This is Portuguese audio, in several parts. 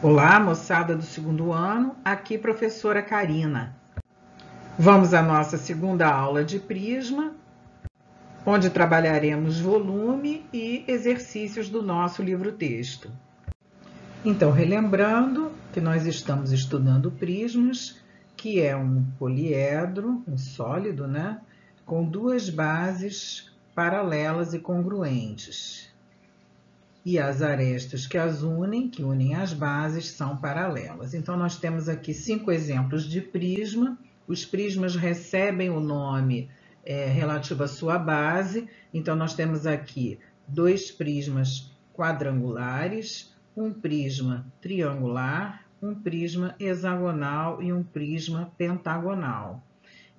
Olá, moçada do segundo ano, aqui professora Karina. Vamos à nossa segunda aula de Prisma, onde trabalharemos volume e exercícios do nosso livro-texto. Então, relembrando que nós estamos estudando prismas, que é um poliedro, um sólido, né? Com duas bases paralelas e congruentes. E as arestas que as unem, que unem as bases, são paralelas. Então, nós temos aqui 5 exemplos de prisma. Os prismas recebem o nome relativo à sua base. Então, nós temos aqui 2 prismas quadrangulares, um prisma triangular, um prisma hexagonal e um prisma pentagonal.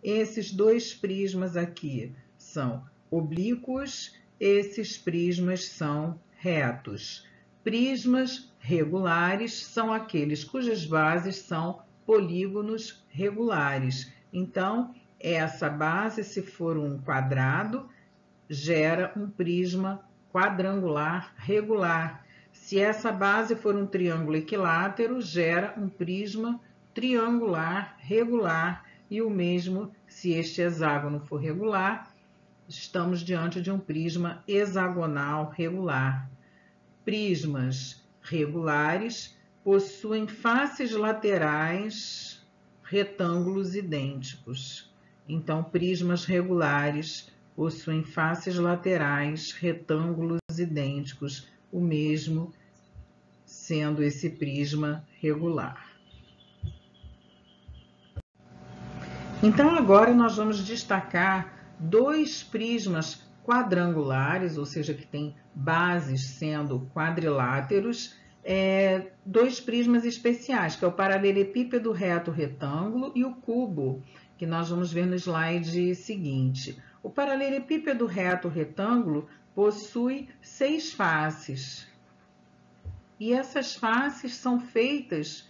Esses 2 prismas aqui são oblíquos, esses prismas são retos. Prismas regulares são aqueles cujas bases são polígonos regulares. Então, essa base, se for um quadrado, gera um prisma quadrangular regular. Se essa base for um triângulo equilátero, gera um prisma triangular regular. E o mesmo se este hexágono for regular, estamos diante de um prisma hexagonal regular. Prismas regulares possuem faces laterais retângulos idênticos. Então, prismas regulares possuem faces laterais retângulos idênticos, o mesmo sendo esse prisma regular. Então, agora nós vamos destacar 2 prismas quadrangulares, ou seja, que têm bases sendo quadriláteros, 2 prismas especiais, que é o paralelepípedo reto retângulo e o cubo, que nós vamos ver no slide seguinte. O paralelepípedo reto retângulo possui 6 faces, e essas faces são feitas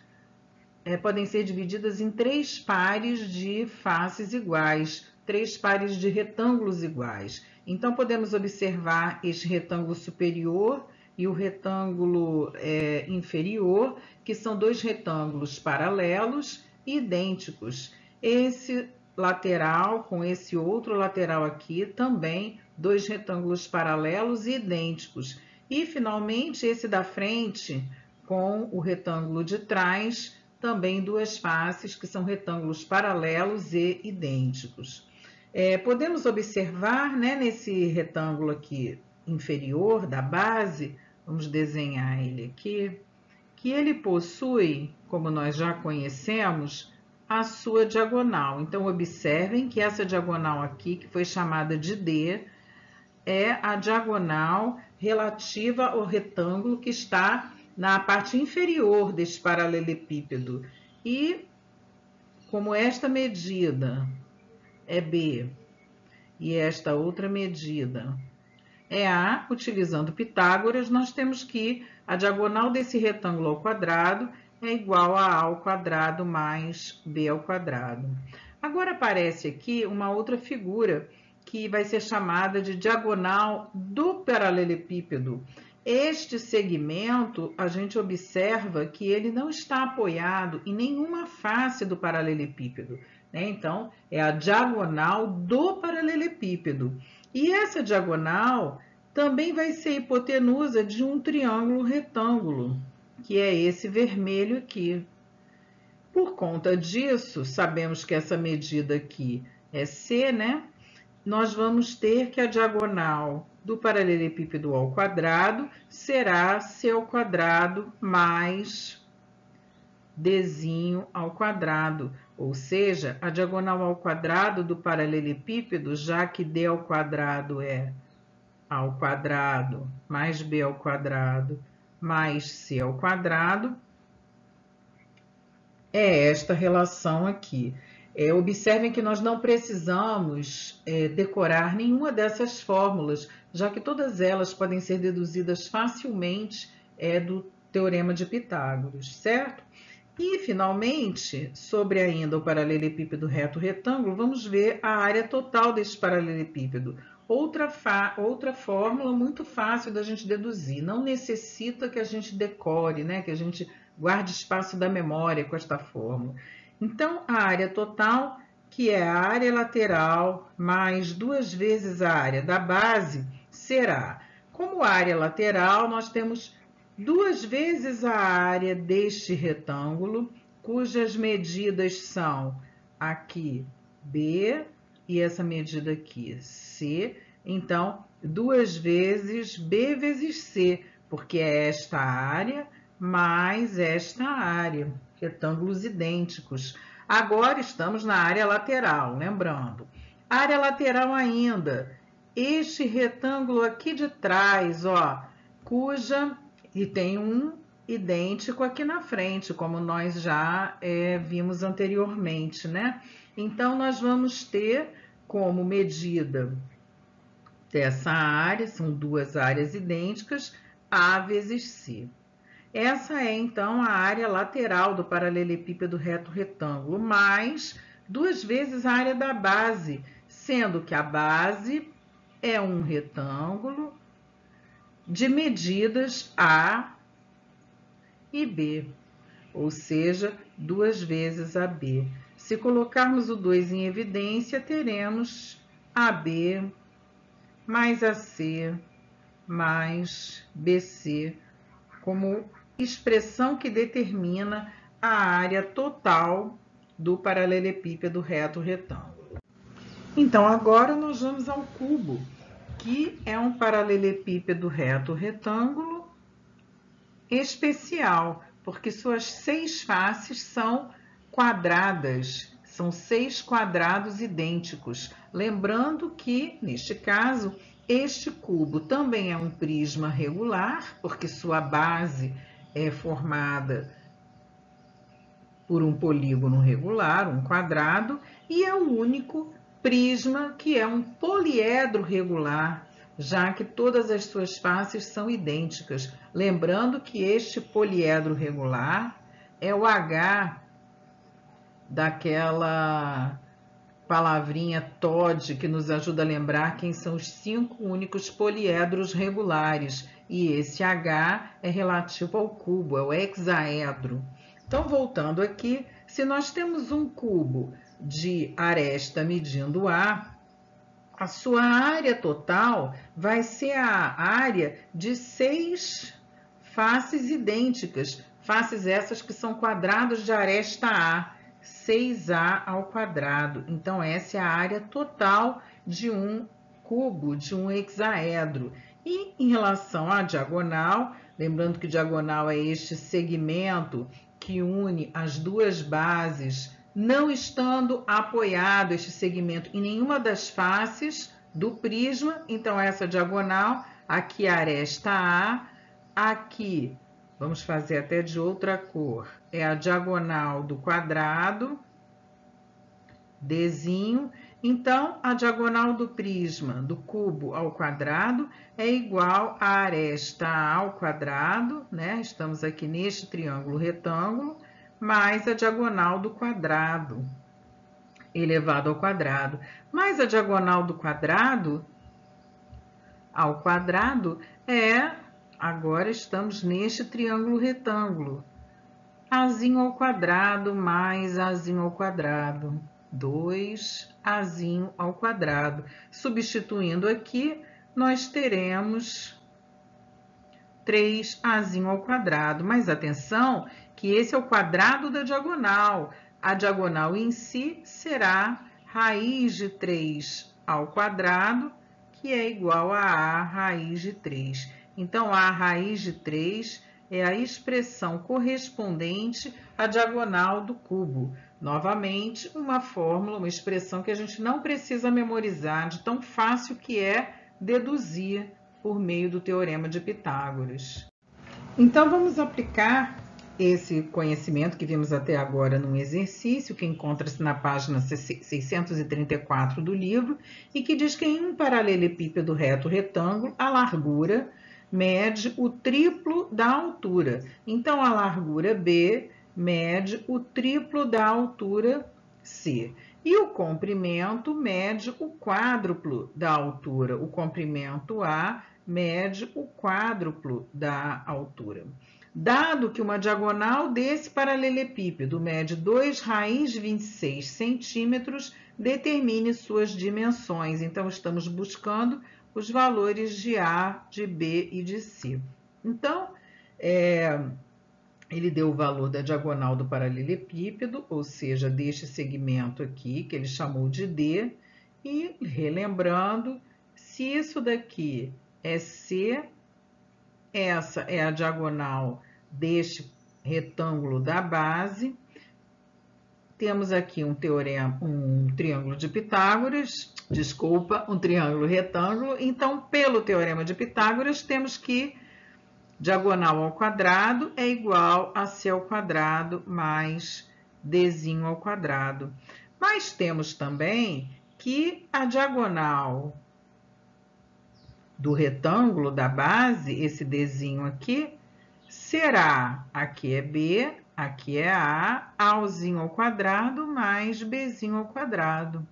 podem ser divididas em 3 pares de faces iguais, 3 pares de retângulos iguais. Então, podemos observar este retângulo superior e o retângulo inferior, que são 2 retângulos paralelos e idênticos. Esse lateral com esse outro lateral aqui, também 2 retângulos paralelos e idênticos. E, finalmente, esse da frente com o retângulo de trás, também 2 faces, que são retângulos paralelos e idênticos. Podemos observar, né, nesse retângulo aqui inferior da base, vamos desenhar ele aqui, que ele possui, como nós já conhecemos, a sua diagonal. Então, observem que essa diagonal aqui, que foi chamada de D, é a diagonal relativa ao retângulo que está na parte inferior deste paralelepípedo. E como esta medida é B e esta outra medida é A, utilizando Pitágoras, nós temos que a diagonal desse retângulo ao quadrado é igual a A ao quadrado mais B ao quadrado. Agora aparece aqui uma outra figura que vai ser chamada de diagonal do paralelepípedo. Este segmento, a gente observa que ele não está apoiado em nenhuma face do paralelepípedo, né? Então, é a diagonal do paralelepípedo. E essa diagonal também vai ser hipotenusa de um triângulo retângulo, que é esse vermelho aqui. Por conta disso, sabemos que essa medida aqui é C, né? Nós vamos ter que a diagonal do paralelepípedo ao quadrado será C ao quadrado mais Dzinho ao quadrado, ou seja, a diagonal ao quadrado do paralelepípedo, já que D ao quadrado é A ao quadrado mais B ao quadrado mais C ao quadrado, é esta relação aqui. Observem que nós não precisamos decorar nenhuma dessas fórmulas, já que todas elas podem ser deduzidas facilmente do Teorema de Pitágoras, certo? E, finalmente, sobre ainda o paralelepípedo reto retângulo, vamos ver a área total desse paralelepípedo. outra fórmula muito fácil da gente deduzir. Não necessita que a gente decore, né? Que a gente guarde espaço da memória com esta fórmula. Então, a área total, que é a área lateral mais 2 vezes a área da base, será, como área lateral, nós temos 2 vezes a área deste retângulo, cujas medidas são aqui B e essa medida aqui C. Então, 2 vezes B vezes C, porque é esta área mais esta área, retângulos idênticos. Agora estamos na área lateral, lembrando. Área lateral ainda, este retângulo aqui de trás, ó, e tem um idêntico aqui na frente, como nós já vimos anteriormente, né? Então, nós vamos ter como medida dessa área, são 2 áreas idênticas, A vezes C. Essa é, então, a área lateral do paralelepípedo reto retângulo, mais 2 vezes a área da base, sendo que a base é um retângulo de medidas A e B, ou seja, 2 vezes AB. Se colocarmos o 2 em evidência, teremos AB mais AC mais BC como expressão que determina a área total do paralelepípedo reto retângulo. Então, agora nós vamos ao cubo, que é um paralelepípedo reto retângulo especial, porque suas 6 faces são quadradas, são 6 quadrados idênticos. Lembrando que, neste caso, este cubo também é um prisma regular, porque sua base é formada por um polígono regular, um quadrado, e é o único prisma que é um poliedro regular, já que todas as suas faces são idênticas. Lembrando que este poliedro regular é o H daquela palavrinha TOD, que nos ajuda a lembrar quem são os 5 únicos poliedros regulares. E esse H é relativo ao cubo, é o hexaedro. Então, voltando aqui, se nós temos um cubo de aresta medindo A, a sua área total vai ser a área de 6 faces idênticas, faces essas que são quadrados de aresta A, 6A ao quadrado. Então, essa é a área total de um cubo, de um hexaedro. E em relação à diagonal, lembrando que diagonal é este segmento que une as 2 bases, não estando apoiado este segmento em nenhuma das faces do prisma, então essa diagonal, aqui a aresta A, aqui, vamos fazer até de outra cor, é a diagonal do quadrado, Dzinho. Então, a diagonal do prisma, do cubo ao quadrado, é igual a aresta A ao quadrado, né? Estamos aqui neste triângulo retângulo, mais a diagonal do quadrado, elevado ao quadrado. Mais a diagonal do quadrado ao quadrado agora estamos neste triângulo retângulo. Azinho ao quadrado mais Azinho ao quadrado. 2Azinho ao quadrado. Substituindo aqui, nós teremos 3Azinho ao quadrado. Mas atenção que esse é o quadrado da diagonal. A diagonal em si será raiz de 3 ao quadrado, que é igual a A raiz de 3. Então, A raiz de 3 é a expressão correspondente à diagonal do cubo. Novamente, uma fórmula, uma expressão que a gente não precisa memorizar, de tão fácil que é deduzir por meio do Teorema de Pitágoras. Então, vamos aplicar esse conhecimento que vimos até agora num exercício que encontra-se na página 634 do livro e que diz que em um paralelepípedo reto retângulo, a largura mede o triplo da altura. Então, a largura B mede o triplo da altura C. E o comprimento mede o quádruplo da altura. O comprimento A mede o quádruplo da altura. Dado que uma diagonal desse paralelepípedo mede 2 raiz de 26 centímetros, determine suas dimensões. Então, estamos buscando os valores de A, de B e de C. Então, ele deu o valor da diagonal do paralelepípedo, ou seja, deste segmento aqui, que ele chamou de D, e relembrando, se isso daqui é C, essa é a diagonal deste retângulo da base. Temos aqui um triângulo de Pitágoras, um triângulo retângulo. Então, pelo teorema de Pitágoras, temos que diagonal ao quadrado é igual a C ao quadrado mais Dzinho ao quadrado. Mas temos também que a diagonal do retângulo da base, esse Dzinho aqui, será, aqui é B, aqui é A, Azinho ao quadrado mais Bzinho ao quadrado.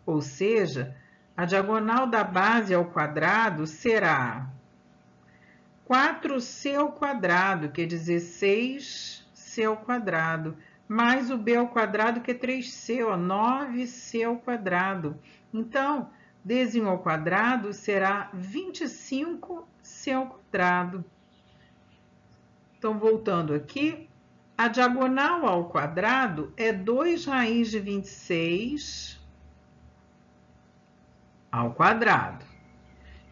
Ou seja, a diagonal da base ao quadrado será 4C ao quadrado, quer dizer 6C ao quadrado, mais o B ao quadrado, que é 3C, ó, 9C ao quadrado. Então, Dzinho ao quadrado será 25C ao quadrado. Então, voltando aqui, a diagonal ao quadrado é 2 raiz de 26 ao quadrado,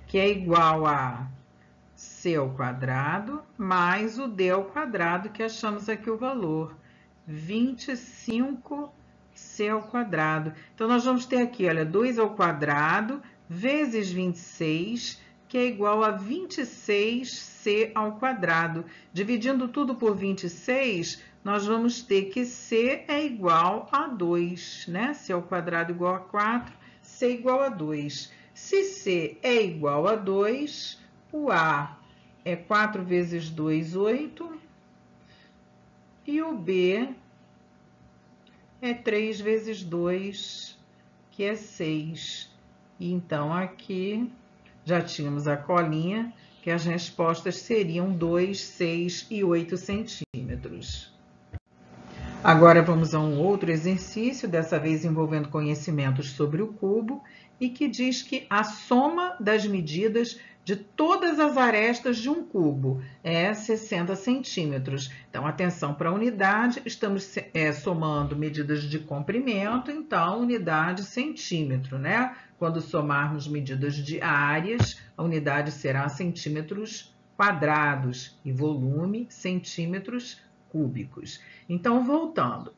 que é igual a C ao quadrado mais o D ao quadrado, que achamos aqui o valor, 25C ao quadrado. Então, nós vamos ter aqui, olha, 2 ao quadrado vezes 26, que é igual a 26C ao quadrado. Dividindo tudo por 26, nós vamos ter que C é igual a 2, né? C ao quadrado igual a 4, C igual a 2. Se C é igual a 2, o A é 4 vezes 2, 8, e o B é 3 vezes 2, que é 6. E então, aqui já tínhamos a colinha, que as respostas seriam 2, 6 e 8 centímetros. Agora vamos a um outro exercício, dessa vez envolvendo conhecimentos sobre o cubo, e que diz que a soma das medidas de todas as arestas de um cubo é 60 centímetros. Então, atenção para a unidade, estamos somando medidas de comprimento, então, unidade centímetro, né? Quando somarmos medidas de áreas, a unidade será centímetros quadrados e volume, centímetros cúbicos. Então, voltando.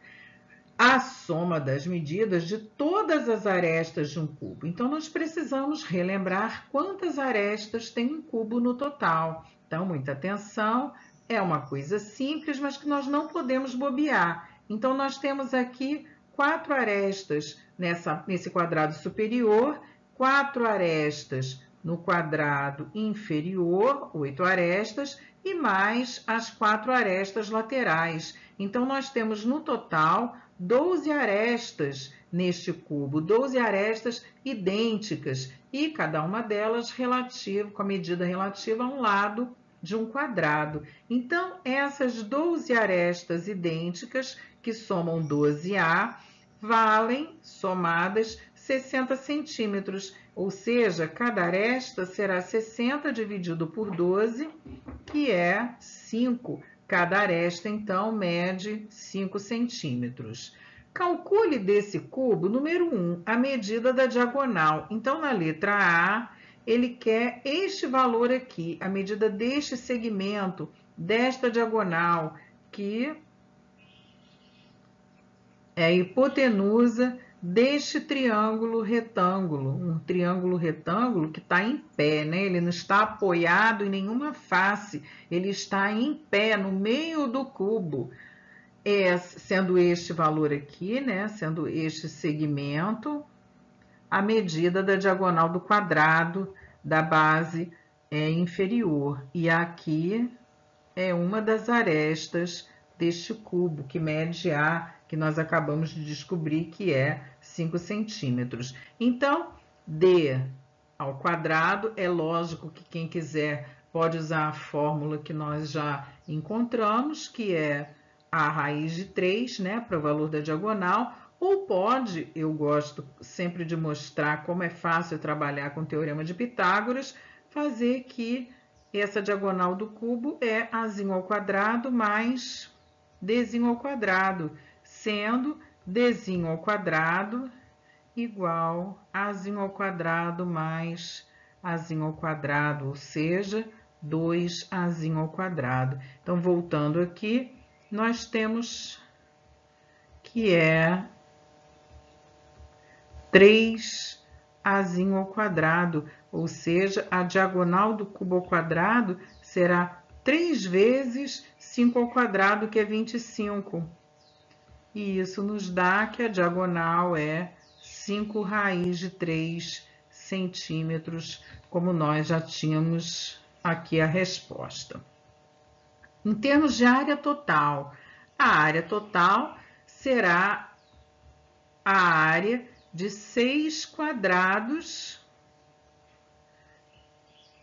A soma das medidas de todas as arestas de um cubo. Então, nós precisamos relembrar quantas arestas tem um cubo no total. Então, muita atenção, é uma coisa simples, mas que nós não podemos bobear. Então, nós temos aqui 4 arestas nesse quadrado superior, 4 arestas no quadrado inferior, 8 arestas, e mais as 4 arestas laterais. Então, nós temos no total 12 arestas neste cubo, 12 arestas idênticas, e cada uma delas com a medida relativa a um lado de um quadrado. Então, essas 12 arestas idênticas, que somam 12A, valem, somadas, 60 centímetros, ou seja, cada aresta será 60 dividido por 12, que é 5. Cada aresta, então, mede 5 centímetros. Calcule desse cubo, número 1, a medida da diagonal. Então, na letra A, ele quer este valor aqui, a medida deste segmento, desta diagonal, que é a hipotenusa deste triângulo retângulo, um triângulo retângulo que está em pé, né? Ele não está apoiado em nenhuma face, ele está em pé no meio do cubo, sendo este valor aqui, né? Sendo este segmento, a medida da diagonal do quadrado da base inferior. E aqui é uma das arestas deste cubo, que mede A, que nós acabamos de descobrir que é 5 centímetros. Então, d ao quadrado, é lógico que quem quiser pode usar a fórmula que nós já encontramos, que é a raiz de 3, né, para o valor da diagonal, ou pode, eu gosto sempre de mostrar como é fácil trabalhar com o Teorema de Pitágoras, fazer que essa diagonal do cubo é azinho ao quadrado mais dzinho ao quadrado, sendo dzinho ao quadrado igual a azinho ao quadrado mais azinho ao quadrado, ou seja, 2azinho ao quadrado. Então, voltando aqui, nós temos que é 3azinho ao quadrado, ou seja, a diagonal do cubo ao quadrado será 3 vezes 5 ao quadrado, que é 25. E isso nos dá que a diagonal é 5 raiz de 3 centímetros, como nós já tínhamos aqui a resposta. Em termos de área total, a área total será a área de 6 quadrados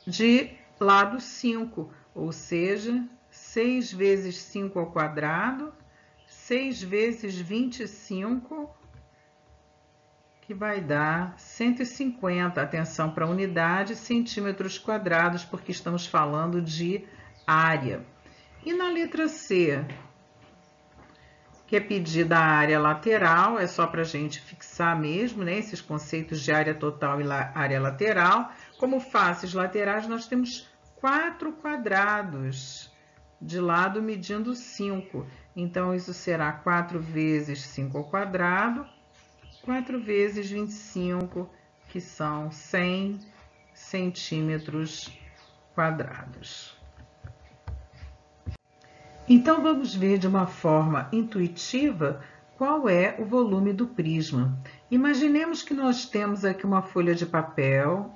de lado 5, ou seja, 6 vezes 5 ao quadrado, 6 vezes 25, que vai dar 150, atenção para a unidade, centímetros quadrados, porque estamos falando de área. E na letra C, que é pedida a área lateral, é só para a gente fixar mesmo, né, esses conceitos de área total e área lateral. Como faces laterais, nós temos 4 quadrados de lado medindo 5. Então, isso será 4 vezes 5 ao quadrado, 4 vezes 25, que são 100 centímetros quadrados. Então, vamos ver de uma forma intuitiva qual é o volume do prisma. Imaginemos que nós temos aqui uma folha de papel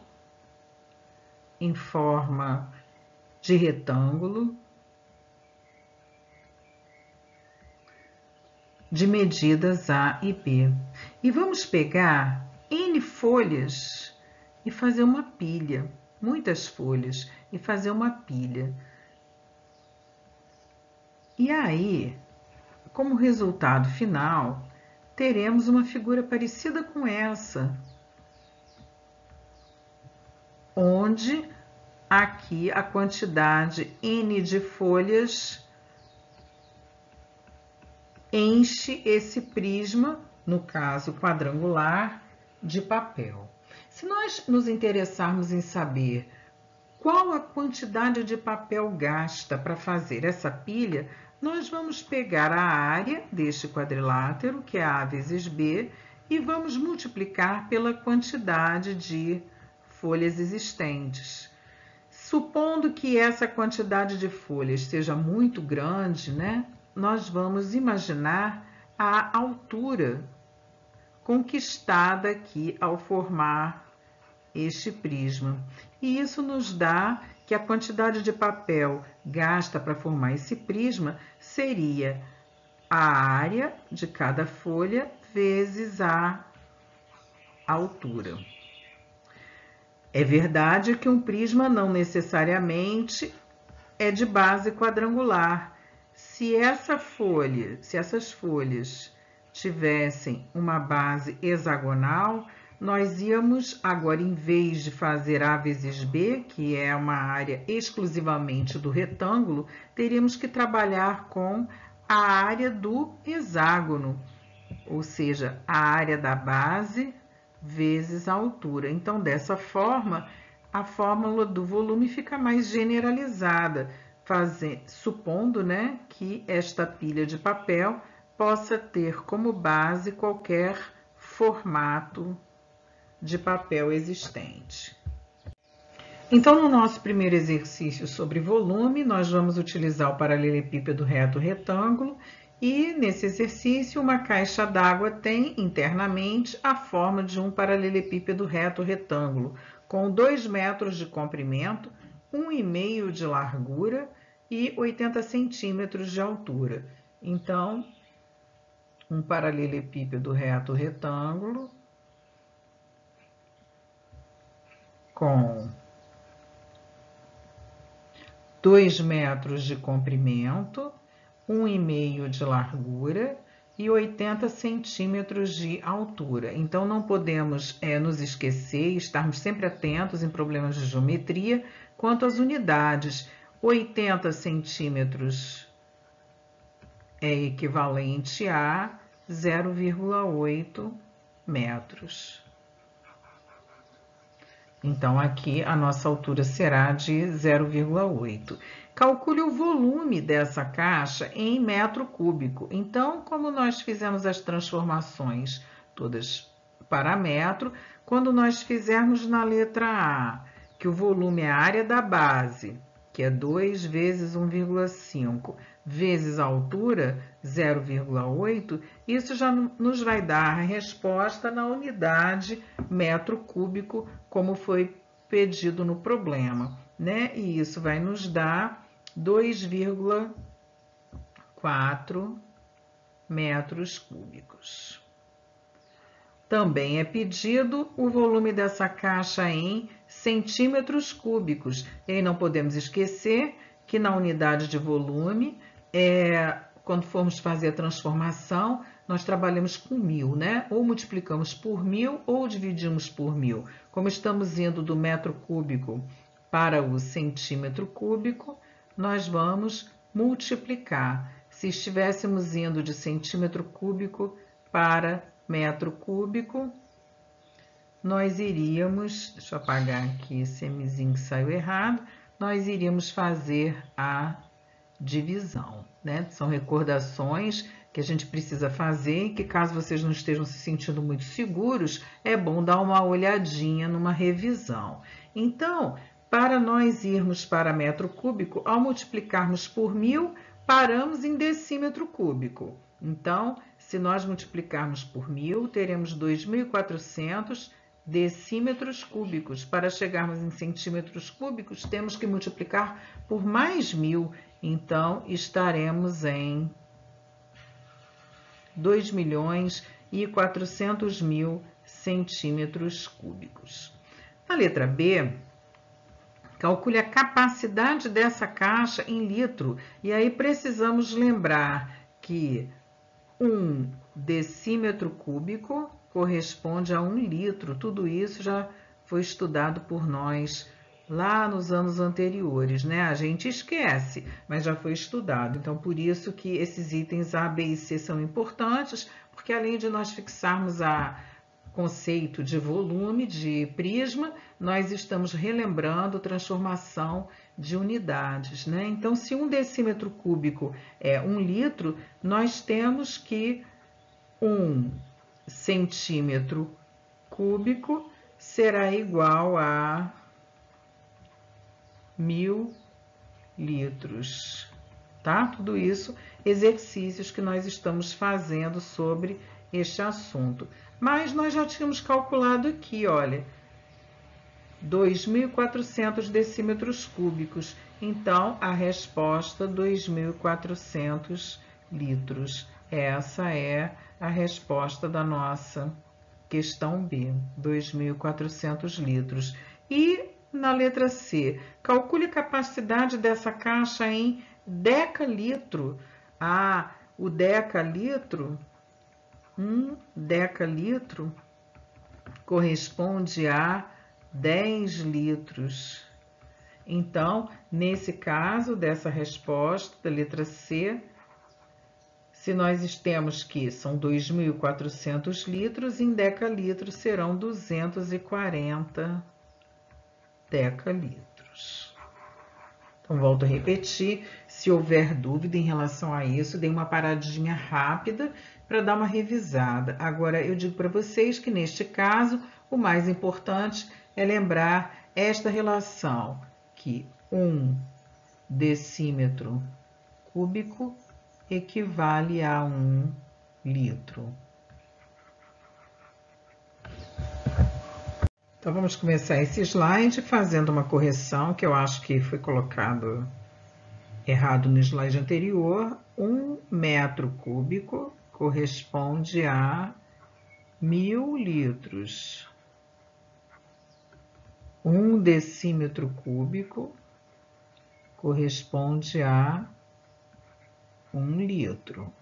em forma de retângulo, de medidas A e B. E vamos pegar N folhas e fazer uma pilha, muitas folhas, e fazer uma pilha. E aí, como resultado final, teremos uma figura parecida com essa, onde aqui a quantidade N de folhas enche esse prisma, no caso quadrangular, de papel. Se nós nos interessarmos em saber qual a quantidade de papel gasta para fazer essa pilha, nós vamos pegar a área deste quadrilátero, que é A vezes B, e vamos multiplicar pela quantidade de folhas existentes. Supondo que essa quantidade de folhas seja muito grande, né? Nós vamos imaginar a altura conquistada aqui ao formar este prisma. E isso nos dá que a quantidade de papel gasta para formar esse prisma seria a área de cada folha vezes a altura. É verdade que um prisma não necessariamente é de base quadrangular. Se essas folhas tivessem uma base hexagonal, nós íamos agora, em vez de fazer A vezes B, que é uma área exclusivamente do retângulo, teríamos que trabalhar com a área do hexágono, ou seja, a área da base vezes a altura. Então, dessa forma, a fórmula do volume fica mais generalizada, supondo, né, que esta pilha de papel possa ter como base qualquer formato de papel existente. Então, no nosso primeiro exercício sobre volume, nós vamos utilizar o paralelepípedo reto-retângulo e, nesse exercício, uma caixa d'água tem internamente a forma de um paralelepípedo reto-retângulo, com 2 metros de comprimento, 1,5 de largura e 80 centímetros de altura. Então, um paralelepípedo reto retângulo com 2 metros de comprimento, 1,5 de largura e 80 centímetros de altura. Então, não podemos nos esquecer e estarmos sempre atentos em problemas de geometria quanto às unidades. 80 centímetros é equivalente a 0,8 metros. Então, aqui a nossa altura será de 0,8. Calcule o volume dessa caixa em metro cúbico. Então, como nós fizemos as transformações todas para metro, quando nós fizermos na letra A, que o volume é a área da base, que é 2 vezes 1,5, vezes a altura, 0,8, isso já nos vai dar a resposta na unidade metro cúbico, como foi pedido no problema, né? E isso vai nos dar 2,4 metros cúbicos. Também é pedido o volume dessa caixa em centímetros cúbicos. E não podemos esquecer que na unidade de volume, quando formos fazer a transformação, nós trabalhamos com 1000, né? Ou multiplicamos por 1000 ou dividimos por 1000. Como estamos indo do metro cúbico para o centímetro cúbico, nós vamos multiplicar. Se estivéssemos indo de centímetro cúbico para metro cúbico, nós iríamos, deixa eu apagar aqui esse Mzinho que saiu errado, nós iríamos fazer a divisão, né? São recordações que a gente precisa fazer e que, caso vocês não estejam se sentindo muito seguros, é bom dar uma olhadinha numa revisão. Então, para nós irmos para metro cúbico, ao multiplicarmos por 1000, paramos em decímetro cúbico. Então, se nós multiplicarmos por 1000, teremos 2.400 decímetros cúbicos. Para chegarmos em centímetros cúbicos, temos que multiplicar por mais 1000. Então, estaremos em 2.400.000 centímetros cúbicos. Na letra B, calcule a capacidade dessa caixa em litro. E aí precisamos lembrar que 1 decímetro cúbico corresponde a 1 litro. Tudo isso já foi estudado por nós lá nos anos anteriores, né? A gente esquece, mas já foi estudado. Então, por isso que esses itens A, B e C são importantes, porque além de nós fixarmos o conceito de volume, de prisma, nós estamos relembrando transformação de unidades, né? Então, se 1 decímetro cúbico é 1 litro, nós temos que 1 centímetro cúbico será igual a 1000 litros, tá? Tudo isso, exercícios que nós estamos fazendo sobre este assunto. Mas nós já tínhamos calculado aqui, olha, 2.400 decímetros cúbicos. Então, a resposta, 2.400 litros. Essa é a resposta da nossa questão B, 2.400 litros. E na letra C, calcule a capacidade dessa caixa em decalitro. O decalitro, 1 decalitro corresponde a 10 litros. Então, nesse caso, dessa resposta, da letra C, se nós temos que são 2.400 litros, em decalitros serão 240 decalitros. Então, volto a repetir, se houver dúvida em relação a isso, dê uma paradinha rápida para dar uma revisada. Agora, eu digo para vocês que, neste caso, o mais importante é lembrar esta relação, que 1 decímetro cúbico equivale a 1 litro. Então, vamos começar esse slide fazendo uma correção, que eu acho que foi colocado errado no slide anterior. 1 metro cúbico corresponde a 1.000 litros. 1 decímetro cúbico corresponde a 1 litro.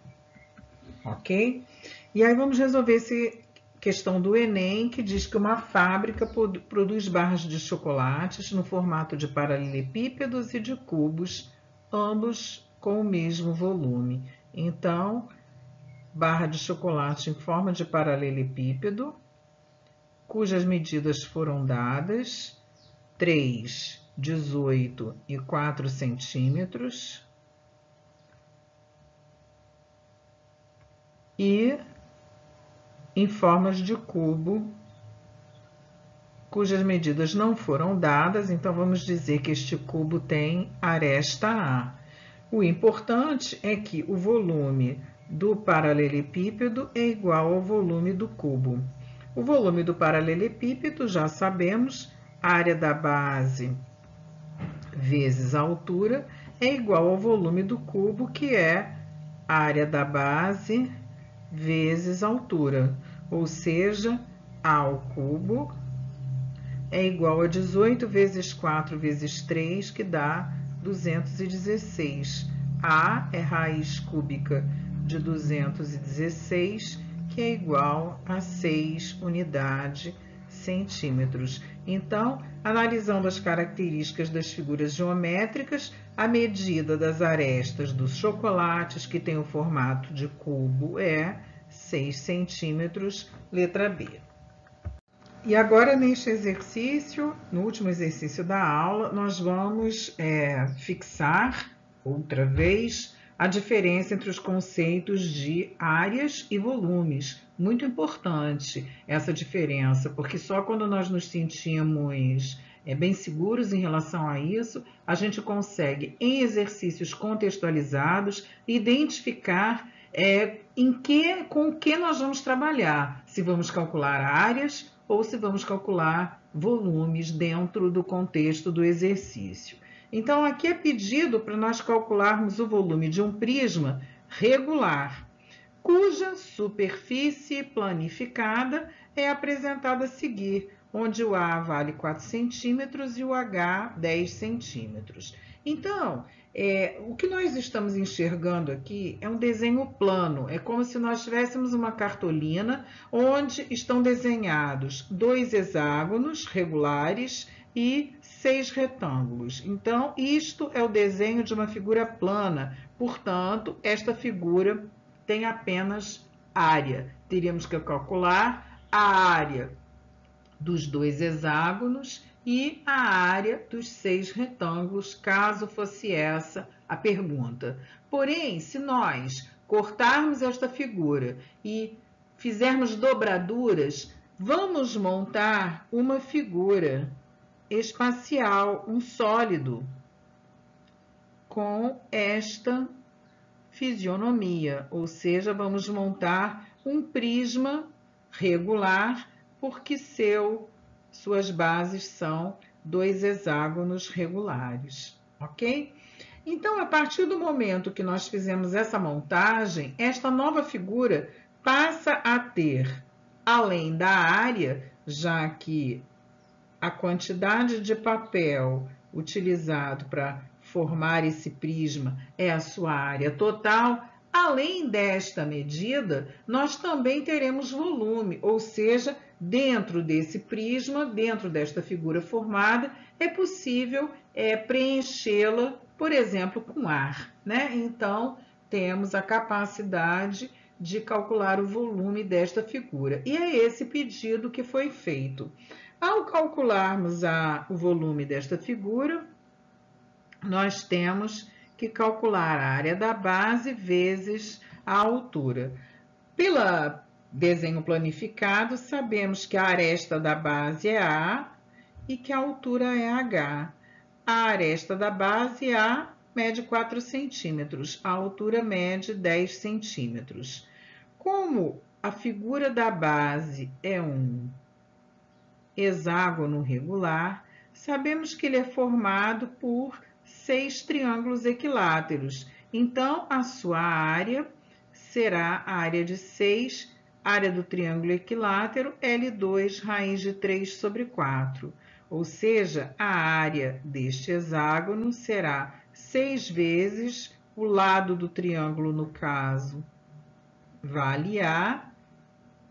Ok? E aí vamos resolver essa questão do Enem, que diz que uma fábrica produz barras de chocolates no formato de paralelepípedos e de cubos, ambos com o mesmo volume. Então, barra de chocolate em forma de paralelepípedo, cujas medidas foram dadas, 3, 18 e 4 centímetros, e em formas de cubo, cujas medidas não foram dadas, então vamos dizer que este cubo tem aresta A. O importante é que o volume do paralelepípedo é igual ao volume do cubo. O volume do paralelepípedo, já sabemos, área da base vezes a altura, é igual ao volume do cubo, que é área da base vezes a altura, ou seja, A ao cubo é igual a 18 vezes 4 vezes 3, que dá 216. A é raiz cúbica de 216, que é igual a 6 unidades centímetros. Então, analisando as características das figuras geométricas, a medida das arestas dos chocolates, que tem o formato de cubo, é 6 centímetros, letra B. E agora, neste exercício, no último exercício da aula, nós vamos fixar, outra vez, a diferença entre os conceitos de áreas e volumes. Muito importante essa diferença, porque só quando nós nos sentimos bem seguros em relação a isso, a gente consegue, em exercícios contextualizados, identificar com o que nós vamos trabalhar, se vamos calcular áreas ou se vamos calcular volumes dentro do contexto do exercício. Então, aqui é pedido para nós calcularmos o volume de um prisma regular, cuja superfície planificada é apresentada a seguir, onde o A vale 4 centímetros e o H 10 centímetros. Então, o que nós estamos enxergando aqui é um desenho plano, é como se nós tivéssemos uma cartolina onde estão desenhados 2 hexágonos regulares e 6 retângulos. Então, isto é o desenho de uma figura plana, portanto, esta figura tem apenas área. Teríamos que calcular a área dos 2 hexágonos e a área dos 6 retângulos, caso fosse essa a pergunta. Porém, se nós cortarmos esta figura e fizermos dobraduras, vamos montar uma figura espacial, um sólido, com esta fisionomia, ou seja, vamos montar um prisma regular, porque suas bases são 2 hexágonos regulares, ok? Então, a partir do momento que nós fizemos essa montagem, esta nova figura passa a ter, além da área, já que a quantidade de papel utilizado para formar esse prisma é a sua área total, além desta medida, nós também teremos volume, ou seja, dentro desse prisma, dentro desta figura formada, é possível preenchê-la, por exemplo, com ar, né? Então, temos a capacidade de calcular o volume desta figura. E é esse pedido que foi feito. Ao calcularmos o volume desta figura, nós temos que calcular a área da base vezes a altura. Pelo desenho planificado, sabemos que a aresta da base é A e que a altura é H. A aresta da base A mede 4 centímetros, a altura mede 10 centímetros. Como a figura da base é um hexágono regular, sabemos que ele é formado por 6 triângulos equiláteros. Então, a sua área será a área de 6, área do triângulo equilátero, L2 raiz de 3 sobre 4. Ou seja, a área deste hexágono será 6 vezes o lado do triângulo, no caso, vale A,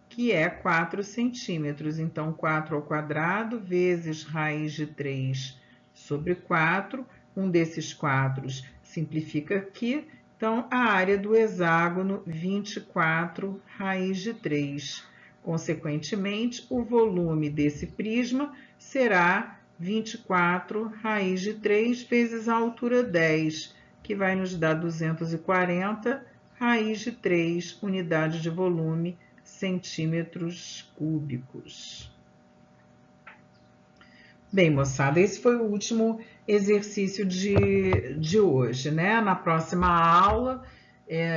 que é 4 centímetros. Então, 4 ao quadrado vezes raiz de 3 sobre 4. Um desses 4 simplifica aqui. Então, a área do hexágono, 24 raiz de 3. Consequentemente, o volume desse prisma será 24 raiz de 3 vezes a altura 10, que vai nos dar 240 raiz de 3, unidade de volume, centímetros cúbicos. Bem, moçada, esse foi o último exercício de hoje, né? Na próxima aula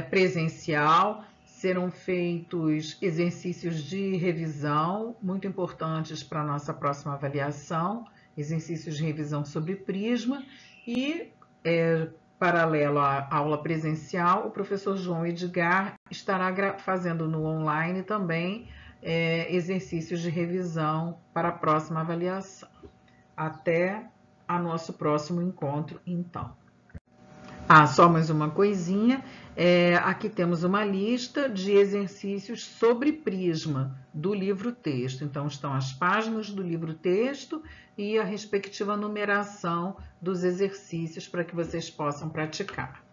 presencial serão feitos exercícios de revisão muito importantes para a nossa próxima avaliação, exercícios de revisão sobre prisma e, paralelo à aula presencial, o professor João Edgar estará fazendo no online também exercícios de revisão para a próxima avaliação. Até o nosso próximo encontro, então. Só mais uma coisinha. Aqui temos uma lista de exercícios sobre prisma do livro-texto. Então, estão as páginas do livro-texto e a respectiva numeração dos exercícios para que vocês possam praticar.